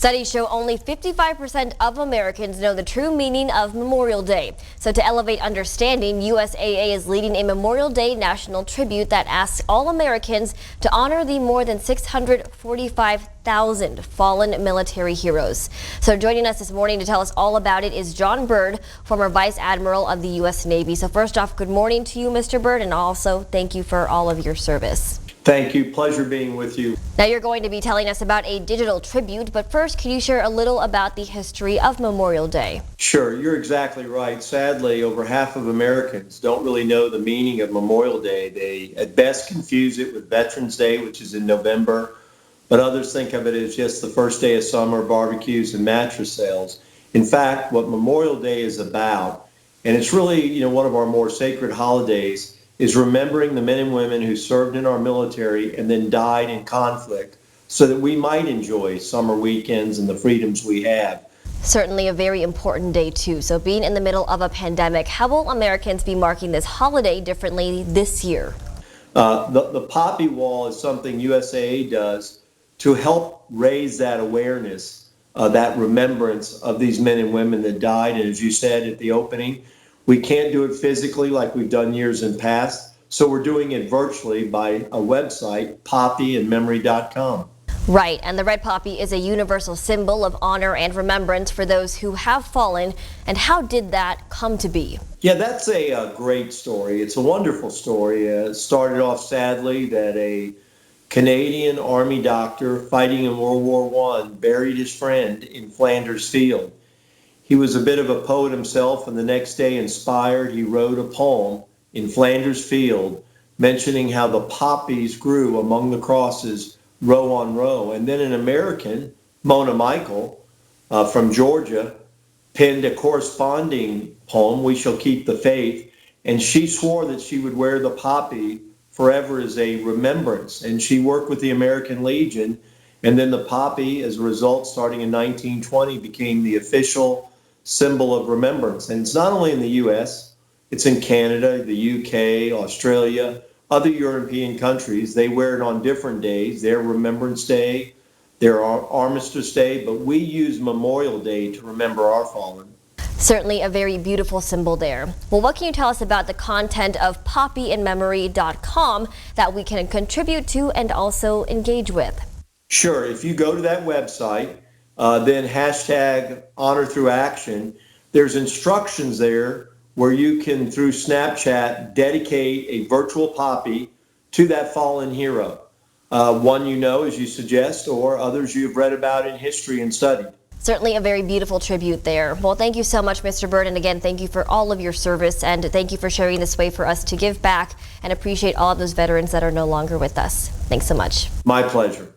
Studies show only 55% of Americans know the true meaning of Memorial Day. So to elevate understanding, USAA is leading a Memorial Day national tribute that asks all Americans to honor the more than 645,000 fallen military heroes. So joining us this morning to tell us all about it is John Byrd, former Vice Admiral of the U.S. Navy. So first off, good morning to you, Mr. Byrd, and also thank you for all of your service. Thank you. Pleasure being with you. Now you're going to be telling us about a digital tribute, but first, can you share a little about the history of Memorial Day? Sure, you're exactly right. Sadly, over half of Americans don't really know the meaning of Memorial Day. They at best confuse it with Veterans Day, which is in November, but others think of it as just the first day of summer, barbecues and mattress sales. In fact, what Memorial Day is about, and it's really, one of our more sacred holidays, is remembering the men and women who served in our military and then died in conflict so that we might enjoy summer weekends and the freedoms we have. Certainly a very important day too. So being in the middle of a pandemic, how will Americans be marking this holiday differently this year? The Poppy Wall is something USAA does to help raise that awareness, that remembrance of these men and women that died. And as you said at the opening, we can't do it physically like we've done years in past, so we're doing it virtually by a website, poppyandmemory.com. Right, and the red poppy is a universal symbol of honor and remembrance for those who have fallen. And how did that come to be? Yeah, that's a great story. It's a wonderful story. It started off sadly that a Canadian Army doctor fighting in World War I buried his friend in Flanders Field. He was a bit of a poet himself, and the next day, inspired, he wrote a poem in Flanders Field mentioning how the poppies grew among the crosses, row on row. And then an American, Mona Michael, from Georgia, penned a corresponding poem, We Shall Keep the Faith, and she swore that she would wear the poppy forever as a remembrance. And she worked with the American Legion, and then the poppy, as a result, starting in 1920, became the official symbol of remembrance. And it's not only in the U.S., it's in Canada, the U.K., Australia, other European countries. They wear it on different days, their Remembrance Day, their Armistice Day, but we use Memorial Day to remember our fallen. Certainly a very beautiful symbol there. Well, what can you tell us about the content of poppyandmemory.com that we can contribute to and also engage with? Sure. If you go to that website, then hashtag honor through action, there's instructions there where you can, through Snapchat, dedicate a virtual poppy to that fallen hero. One as you suggest, or others you've read about in history and studied. Certainly a very beautiful tribute there. Well, thank you so much, Mr. Byrd. And again, thank you for all of your service, and thank you for sharing this way for us to give back and appreciate all of those veterans that are no longer with us. Thanks so much. My pleasure.